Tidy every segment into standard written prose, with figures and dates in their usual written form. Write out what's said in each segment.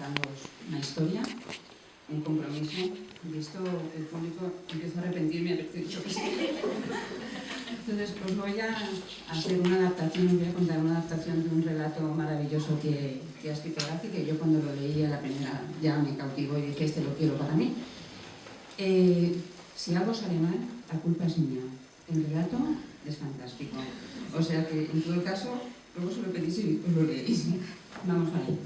contándoos una historia, un compromiso, y esto el público empieza a arrepentirme de haber dicho que sí. Entonces, os voy a hacer una adaptación, os voy a contar una adaptación de un relato maravilloso que ha escrito García, que yo cuando lo leí a la primera ya me cautivó y dije, este lo quiero para mí. Si algo sale mal, la culpa es mía. El relato es fantástico. O sea que, en todo caso, luego se lo pedís y os lo leéis. Vamos a ver.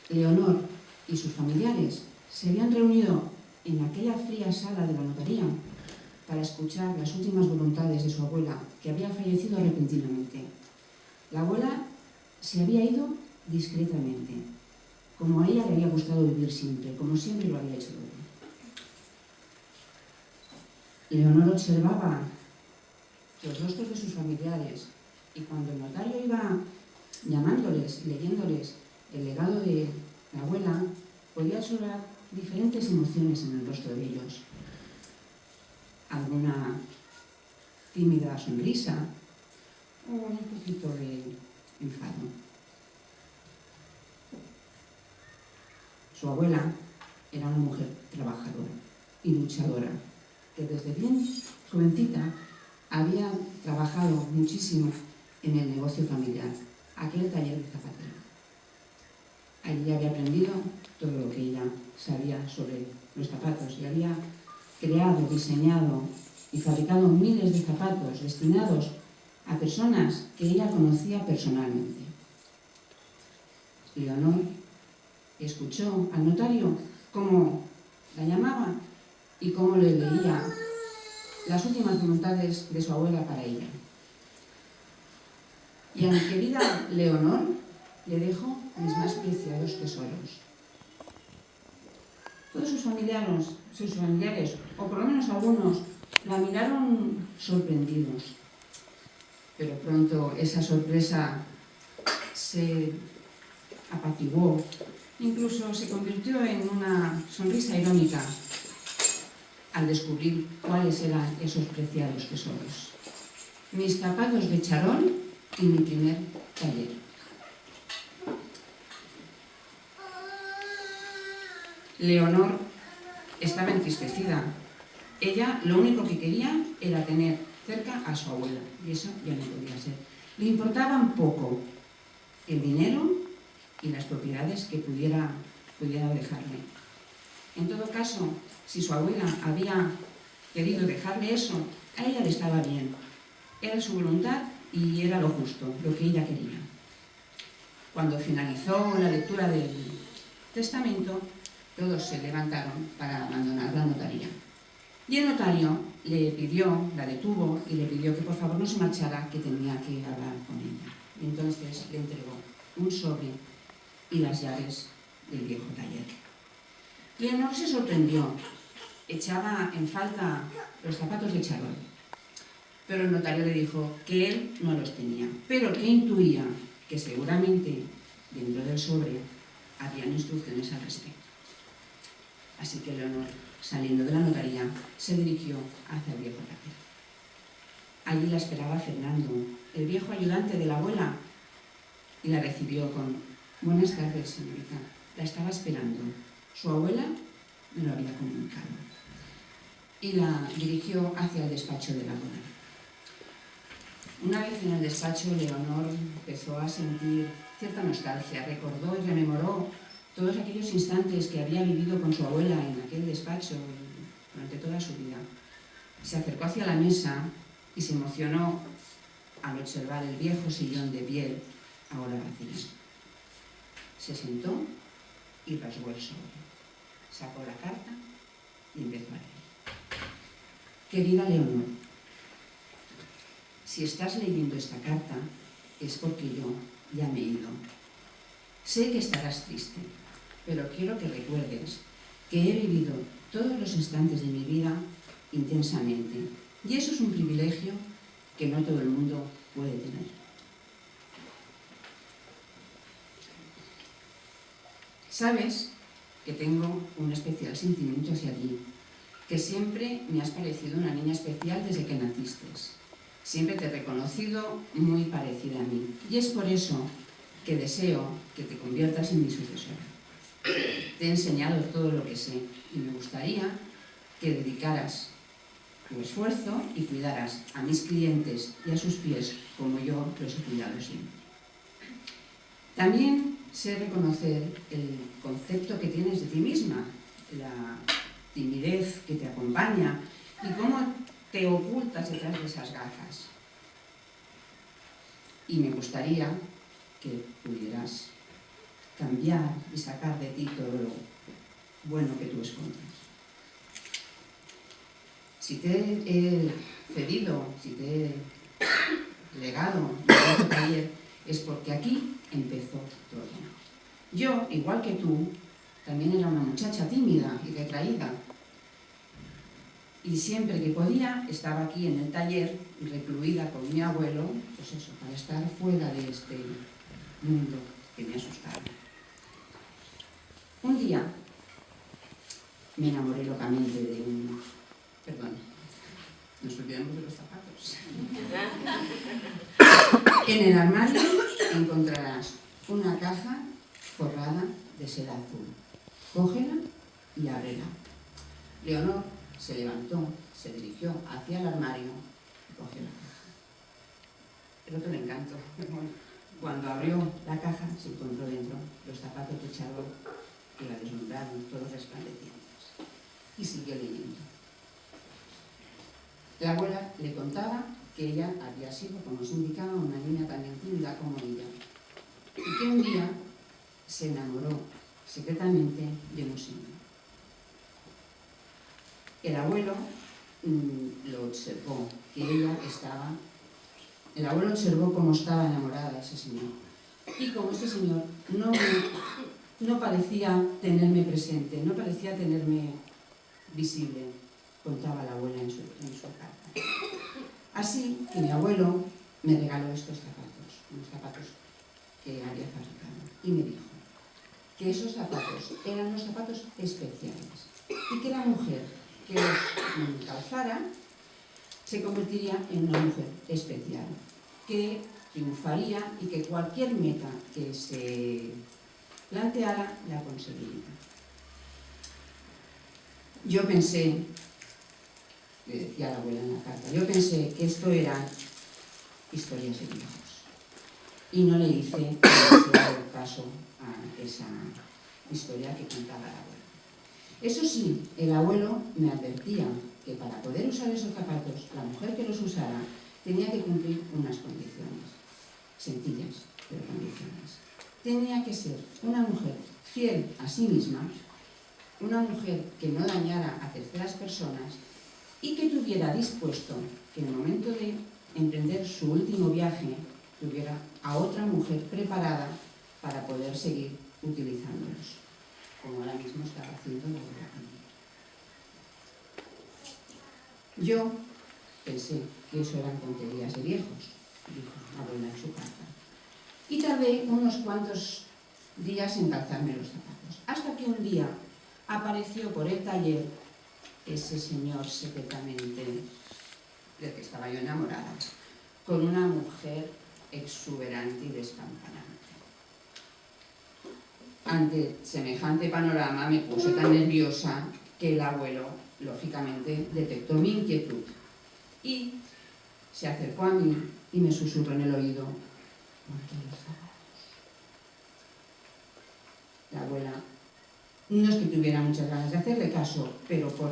Leonor y sus familiares se habían reunido en aquella fría sala de la notaría para escuchar las últimas voluntades de su abuela, que había fallecido repentinamente. La abuela se había ido discretamente, como a ella le había gustado vivir siempre, como siempre lo había hecho ella. Leonor observaba los rostros de sus familiares y cuando el notario iba llamándoles y leyéndoles el legado de la abuela, podía observar diferentes emociones en el rostro de ellos. Alguna tímida sonrisa o un poquito de enfado. Su abuela era una mujer trabajadora y luchadora, que desde bien jovencita había trabajado muchísimo en el negocio familiar, aquel taller de zapatería. Allí había aprendido todo lo que ella sabía sobre los zapatos y había creado, diseñado y fabricado miles de zapatos destinados a personas que ella conocía personalmente. Leonor escuchó al notario cómo la llamaba y cómo le leía las últimas voluntades de su abuela para ella. Y a mi querida Leonor le dejo mis más preciados tesoros. Todos sus familiares, o por lo menos algunos, la miraron sorprendidos. Pero pronto esa sorpresa se apaciguó, incluso se convirtió en una sonrisa irónica al descubrir cuáles eran esos preciados tesoros. Mis zapatos de charol y mi primer taller. Leonor estaba entristecida. Ella lo único que quería era tener cerca a su abuela, y eso ya no podía ser. Le importaban poco el dinero y las propiedades que pudiera dejarle. En todo caso, si su abuela había querido dejarle eso, a ella le estaba bien. Era su voluntad y era lo justo, lo que ella quería. Cuando finalizó la lectura del testamento, todos se levantaron para abandonar la notaría. Y el notario la detuvo y le pidió que por favor no se marchara, que tenía que hablar con ella. Y entonces le entregó un sobre y las llaves del viejo taller. Leonor se sorprendió. Echaba en falta los zapatos de charol. Pero el notario le dijo que él no los tenía, pero que intuía que seguramente dentro del sobre habían instrucciones al respecto. Así que Leonor, saliendo de la notaría, se dirigió hacia el viejo taller. Allí la esperaba Fernando, el viejo ayudante de la abuela, y la recibió con: «Buenas tardes, señorita. La estaba esperando. Su abuela me lo había comunicado». Y la dirigió hacia el despacho de la abuela. Una vez en el despacho, Leonor empezó a sentir cierta nostalgia, recordó y rememoró todos aquellos instantes que había vivido con su abuela en aquel despacho durante toda su vida. Se acercó hacia la mesa y se emocionó al observar el viejo sillón de piel, ahora vacío. Se sentó y rasgó el sobre. Sacó la carta y empezó a leer. Querida Leonor, si estás leyendo esta carta es porque yo ya me he ido. Sé que estarás triste, pero quiero que recuerdes que he vivido todos los instantes de mi vida intensamente. Y eso es un privilegio que no todo el mundo puede tener. Sabes que tengo un especial sentimiento hacia ti, que siempre me has parecido una niña especial desde que naciste. Siempre te he reconocido muy parecida a mí. Y es por eso que deseo que te conviertas en mi sucesora. Te he enseñado todo lo que sé y me gustaría que dedicaras tu esfuerzo y cuidaras a mis clientes y a sus pies como yo los he cuidado siempre. También sé reconocer el concepto que tienes de ti misma, la timidez que te acompaña y cómo te ocultas detrás de esas gafas. Y me gustaría que pudieras cambiar y sacar de ti todo lo bueno que tú escondes. Si te he cedido, si te he legado este taller, es porque aquí empezó todo. Yo, igual que tú, también era una muchacha tímida y retraída. Y siempre que podía, estaba aquí en el taller, recluida con mi abuelo, pues eso, para estar fuera de este mundo que me asustaba. Un día me enamoré locamente de un... Perdón, nos olvidamos de los zapatos. En el armario encontrarás una caja forrada de seda azul. Cógela y ábrela. Leonor se levantó, se dirigió hacia el armario y cogió la caja. El otro le encantó. Cuando abrió la caja, se encontró dentro los zapatos de Charo que la deslumbraron, todos resplandecientes. Y siguió leyendo. La abuela le contaba que ella había sido, como se indicaba, una niña también tímida como ella. Y que un día se enamoró secretamente de un señor. El abuelo lo observó, que ella estaba... El abuelo observó cómo estaba enamorada de ese señor. Y como ese señor no parecía tenerme presente, no parecía tenerme visible, contaba la abuela en su carta. Así que mi abuelo me regaló estos zapatos, unos zapatos que había fabricado, y me dijo que esos zapatos eran los zapatos especiales y que la mujer que los calzara se convertiría en una mujer especial, que triunfaría y que cualquier meta que se planteara la conseguiría. Yo pensé, le decía la abuela en la carta, yo pensé que esto eran historias de viejos y no le hice demasiado caso a esa historia que contaba la abuela. Eso sí, el abuelo me advertía que para poder usar esos zapatos, la mujer que los usara tenía que cumplir unas condiciones, sencillas, pero condiciones. Tenía que ser una mujer fiel a sí misma, una mujer que no dañara a terceras personas y que tuviera dispuesto que en el momento de emprender su último viaje tuviera a otra mujer preparada para poder seguir utilizándolos, como ahora mismo estaba haciendo la abuela conmigo. Yo pensé que eso eran tonterías de viejos, dijo la abuela en su carta, y tardé unos cuantos días en calzarme los zapatos, hasta que un día apareció por el taller ese señor secretamente del que estaba yo enamorada, con una mujer exuberante y despampanante. Ante semejante panorama me puse tan nerviosa que el abuelo, lógicamente, detectó mi inquietud y se acercó a mí y me susurró en el oído: ponte los zapatos. La abuela no es que tuviera muchas ganas de hacerle caso, pero por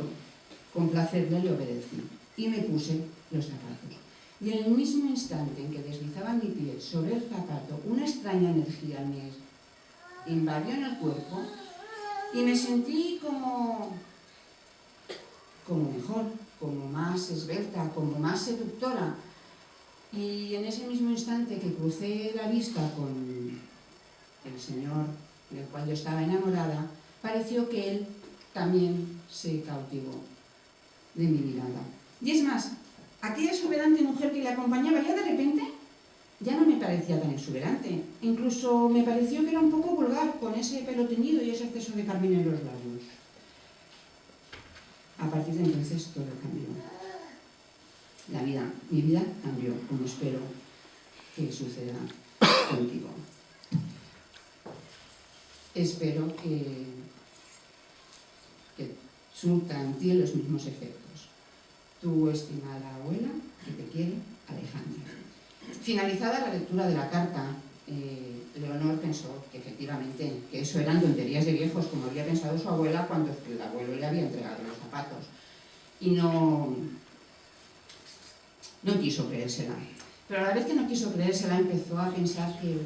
complacerle le obedecí y me puse los zapatos. Y en el mismo instante en que deslizaba mi pie sobre el zapato, una extraña energía me invadió en el cuerpo y me sentí como mejor, como más esbelta, como más seductora. Y en ese mismo instante que crucé la vista con el señor del cual yo estaba enamorada, pareció que él también se cautivó de mi mirada. Y es más, aquella exuberante mujer que le acompañaba ya de repente ya no me parecía tan exuberante. Incluso me pareció que era un poco vulgar con ese pelo teñido y ese exceso de carmín en los labios. A partir de entonces todo cambió. Mi vida cambió, como espero que suceda contigo. espero que surtan en ti los mismos efectos. Tu estimada abuela, que te quiere, Alejandra. Finalizada la lectura de la carta, Leonor pensó que efectivamente que eso eran tonterías de viejos, como había pensado su abuela cuando el abuelo le había entregado los zapatos. Y no quiso creérsela. Pero a la vez que no quiso creérsela, empezó a pensar que,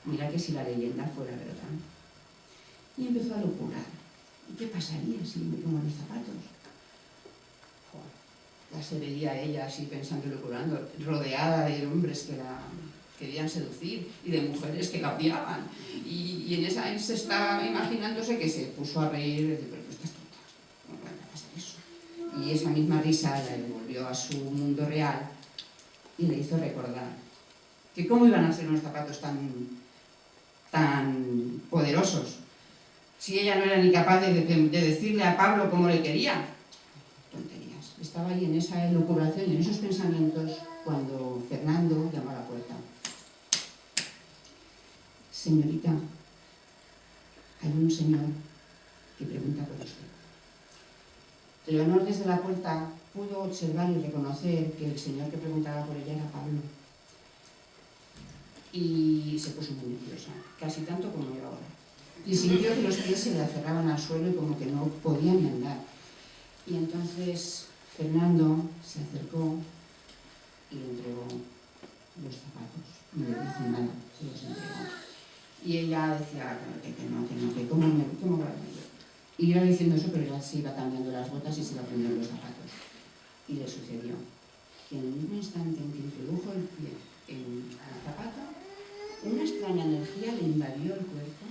mira que si la leyenda fuera verdad. Y empezó a locurar. ¿Y qué pasaría si me pongo los zapatos? Joder, ya se veía ella así pensando y locurando, rodeada de hombres que la querían seducir y de mujeres que la odiaban. Y en esa se estaba imaginándose que se puso a reír de, pero estás tonta, ¿cómo va a pasar eso? Y esa misma risa la devolvió a su mundo real y le hizo recordar que cómo iban a ser unos zapatos tan poderosos si ella no era ni capaz de decirle a Pablo cómo le quería. Tonterías. Estaba ahí en esa elucubración y en esos pensamientos cuando Fernando llamó a la puerta. Señorita, hay un señor que pregunta por usted. Leonor desde la puerta pudo observar y reconocer que el señor que preguntaba por ella era Pablo. Y se puso muy nerviosa, casi tanto como yo ahora. Y sintió que los pies se le aferraban al suelo y como que no podía ni andar. Y entonces Fernando se acercó y le entregó los zapatos. No le dijo nada, se los entregó. Y ella decía que no, ¿cómo va a venir? Y iba diciendo eso, pero ya se iba cambiando las botas y se iba poniendo los zapatos. Y le sucedió que en el mismo instante en que introdujo el pie en el zapato, una extraña energía le invadió el cuerpo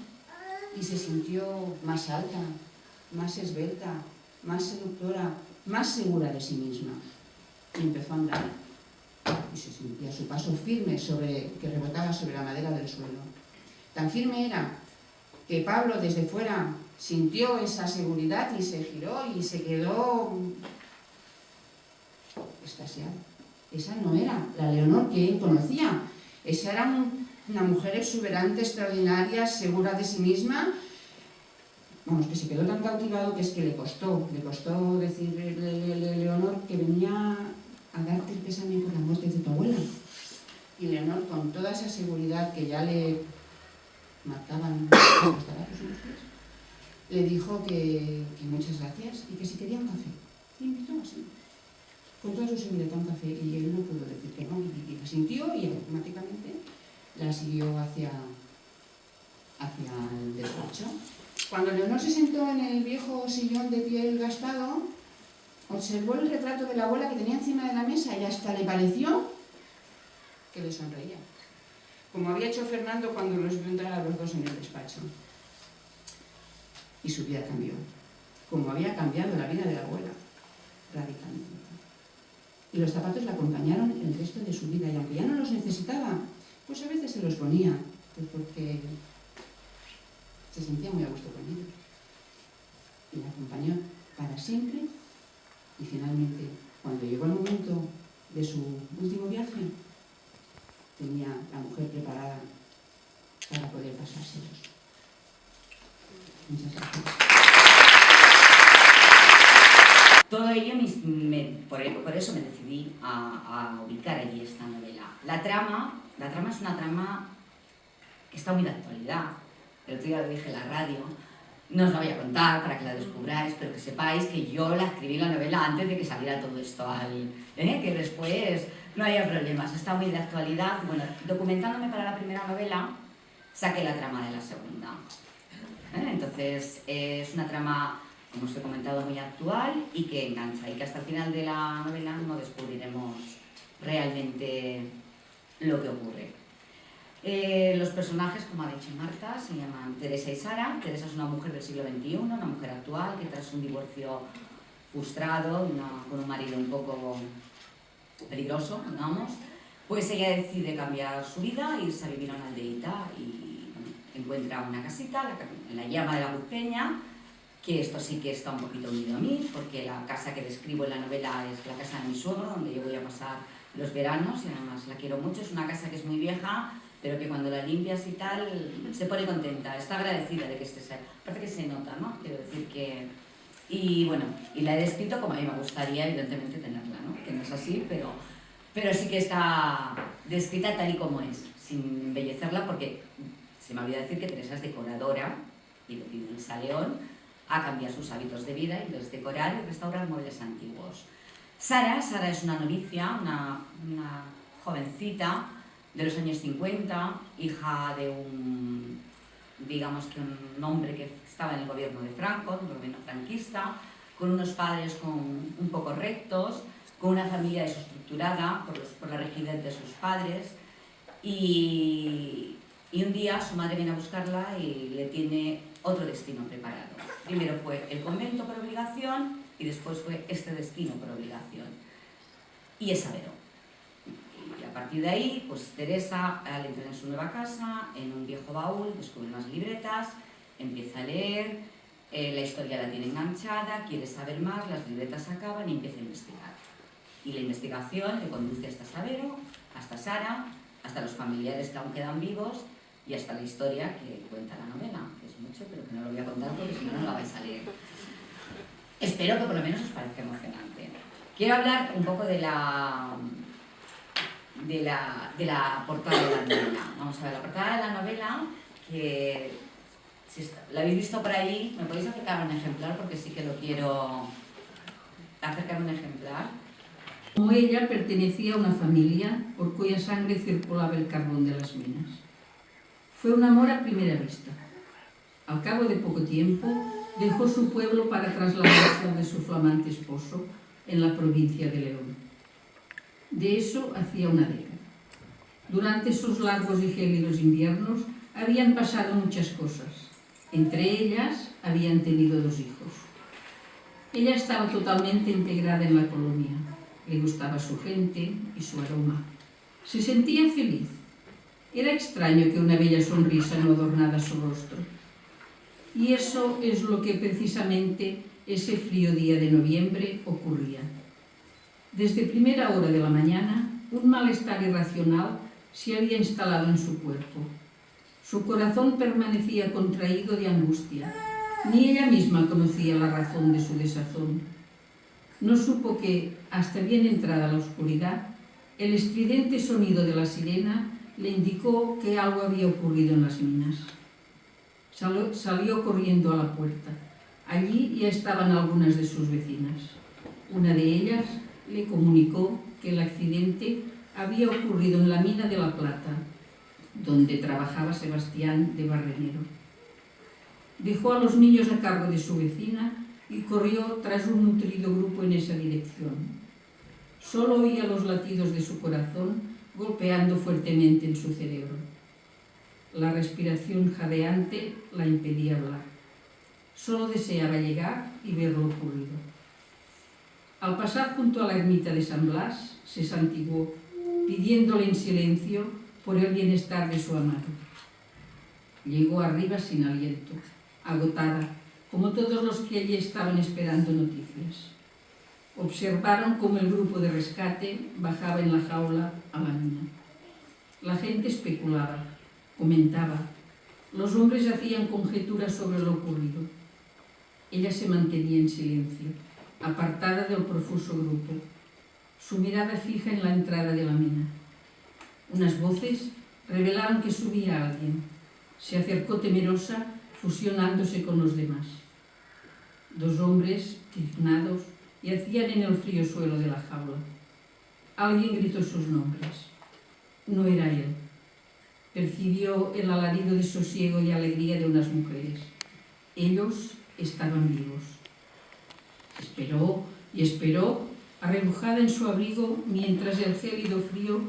y se sintió más alta, más esbelta, más seductora, más segura de sí misma. Y empezó a andar. Y se sentía su paso firme que rebotaba sobre la madera del suelo. Tan firme era que Pablo desde fuera sintió esa seguridad y se giró y se quedó extasiado. Esa no era la Leonor que él conocía. Esa era una mujer exuberante, extraordinaria, segura de sí misma. Vamos, que se quedó tan cautivado que es que le costó decirle Leonor que venía a darte el pésame por la muerte de tu abuela. Y Leonor, con toda esa seguridad que ya le marcaban los zapatos en los pies, le dijo que muchas gracias y que si quería un café. Y invitó así, con toda su seguridad, un café, y él no pudo decir que no, y asintió y automáticamente la siguió hacia el despacho. Cuando Leonor se sentó en el viejo sillón de piel gastado, observó el retrato de la abuela que tenía encima de la mesa y hasta le pareció que le sonreía, como había hecho Fernando cuando los vio entrar a los dos en el despacho. Y su vida cambió, como había cambiado la vida de la abuela, radicalmente. Y los zapatos la acompañaron el resto de su vida, y aunque ya no los necesitaba, pues a veces se los ponía, pues porque se sentía muy a gusto con ellos. Y la acompañó para siempre, y finalmente, cuando llegó el momento de su último viaje, tenía la mujer preparada para poder pasárselos. Muchas gracias. Todo ello, por eso me decidí a ubicar allí esta novela. La trama es una trama que está muy de actualidad. El otro día lo dije en la radio, no os la voy a contar para que la descubráis, pero que sepáis que yo la escribí la novela antes de que saliera todo esto que después no haya problemas. Está muy de actualidad. Bueno, documentándome para la primera novela, saqué la trama de la segunda. Entonces, es una trama, como os he comentado, muy actual y que engancha, y que hasta el final de la novela no descubriremos realmente lo que ocurre. Los personajes, como ha dicho Marta, se llaman Teresa y Sara. Teresa es una mujer del siglo XXI, una mujer actual que tras un divorcio frustrado, con un marido un poco peligroso, digamos, pues ella decide cambiar su vida, irse a vivir a una aldeita y encuentra una casita en la llama de la Guzpeña, que esto sí que está un poquito unido a mí, porque la casa que describo en la novela es la casa de mi suegro, donde yo voy a pasar los veranos y además la quiero mucho. Es una casa que es muy vieja, pero que cuando la limpias y tal, se pone contenta, está agradecida de que estés ahí. Parece que se nota, ¿no? Quiero decir que... Y bueno, y la he descrito como a mí me gustaría, evidentemente, tenerla, ¿no? Que no es así, pero sí que está descrita tal y como es, sin embellecerla, porque se me olvidó decir que Teresa es decoradora y decidió irse a León a cambiar sus hábitos de vida y los decorar y restaurar muebles antiguos. Sara es una novicia, una jovencita de los años 50, hija de un, digamos que un hombre que estaba en el gobierno de Franco, un gobierno franquista, con unos padres un poco rectos, con una familia desestructurada por la rigidez de sus padres, y un día su madre viene a buscarla y le tiene otro destino preparado. Primero fue el convento por obligación y después fue este destino por obligación. Y es Sabero. Y a partir de ahí, pues Teresa, al entrar en su nueva casa, en un viejo baúl, descubre unas libretas, empieza a leer, la historia la tiene enganchada, quiere saber más, las libretas acaban y empieza a investigar. Y la investigación le conduce hasta Sabero, hasta Sara, hasta los familiares que aún quedan vivos y hasta la historia que cuenta la novela, que es mucho, pero que no lo voy a contar porque si no, no la vais a leer. Espero que por lo menos os parezca emocionante. Quiero hablar un poco de la portada de la novela. Vamos a ver, la portada de la novela, que si la habéis visto por ahí, ¿me podéis acercar un ejemplar? Porque sí que lo quiero acercar un ejemplar. Como ella pertenecía a una familia por cuya sangre circulaba el carbón de las minas. Fue un amor a primera vista. Al cabo de poco tiempo, dejó su pueblo para trasladarse al de su flamante esposo en la provincia de León. De eso hacía una década. Durante esos largos y gélidos inviernos habían pasado muchas cosas. Entre ellas, habían tenido 2 hijos. Ella estaba totalmente integrada en la colonia. Le gustaba su gente y su aroma. Se sentía feliz. Era extraño que una bella sonrisa no adornara su rostro. Y eso es lo que precisamente ese frío día de noviembre ocurría. Desde primera hora de la mañana, un malestar irracional se había instalado en su cuerpo. Su corazón permanecía contraído de angustia. Ni ella misma conocía la razón de su desazón. No supo que, hasta bien entrada la oscuridad, el estridente sonido de la sirena le indicó que algo había ocurrido en las minas. Salió corriendo a la puerta. Allí ya estaban algunas de sus vecinas. Una de ellas le comunicó que el accidente había ocurrido en la mina de La Plata, donde trabajaba Sebastián de Barrenero. Dejó a los niños a cargo de su vecina y corrió tras un nutrido grupo en esa dirección. Solo oía los latidos de su corazón golpeando fuertemente en su cerebro. La respiración jadeante la impedía hablar. Solo deseaba llegar y ver lo ocurrido. Al pasar junto a la ermita de San Blas, se santiguó, pidiéndole en silencio por el bienestar de su amado. Llegó arriba sin aliento, agotada, como todos los que allí estaban esperando noticias. Observaron cómo el grupo de rescate bajaba en la jaula a la mina. La gente especulaba, comentaba. Los hombres hacían conjeturas sobre lo ocurrido. Ella se mantenía en silencio, apartada del profuso grupo, su mirada fija en la entrada de la mina. Unas voces revelaron que subía alguien. Se acercó temerosa, fusionándose con los demás. 2 hombres, tiznados, yacían en el frío suelo de la jaula. Alguien gritó sus nombres. No era él. Percibió el alarido de sosiego y alegría de unas mujeres. Ellos estaban vivos. Esperó y esperó, arrebujada en su abrigo, mientras el gélido frío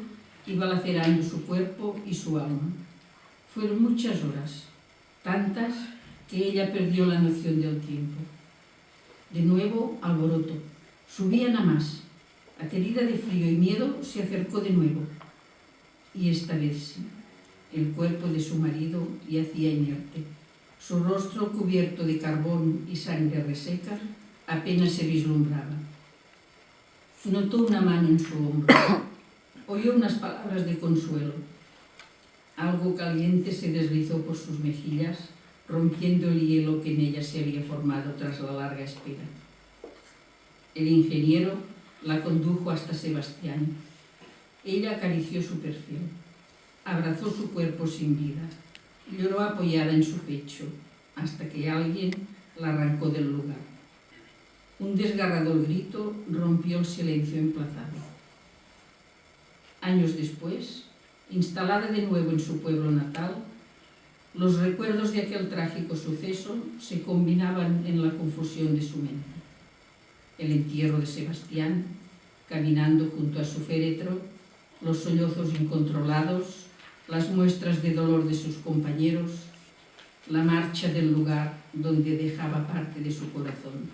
iba lacerando su cuerpo y su alma. Fueron muchas horas, tantas que ella perdió la noción del tiempo. De nuevo, alboroto. Subían a más. Aterida de frío y miedo, se acercó de nuevo. Y esta vez sí. El cuerpo de su marido yacía inerte. Su rostro, cubierto de carbón y sangre reseca, apenas se vislumbraba. Notó una mano en su hombro. Oyó unas palabras de consuelo. Algo caliente se deslizó por sus mejillas, rompiendo el hielo que en ella se había formado tras la larga espera. El ingeniero la condujo hasta Sebastián. Ella acarició su perfil, abrazó su cuerpo sin vida, lloró apoyada en su pecho, hasta que alguien la arrancó del lugar. Un desgarrador grito rompió el silencio emplazado. Años después, instalada de nuevo en su pueblo natal, los recuerdos de aquel trágico suceso se combinaban en la confusión de su mente. El entierro de Sebastián, caminando junto a su féretro, los sollozos incontrolados, las muestras de dolor de sus compañeros, la marcha del lugar donde dejaba parte de su corazón.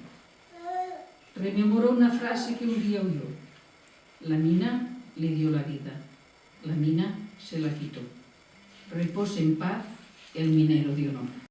Rememoró una frase que un día oyó: la mina le dio la vida, la mina se la quitó. Repose en paz el minero de honor.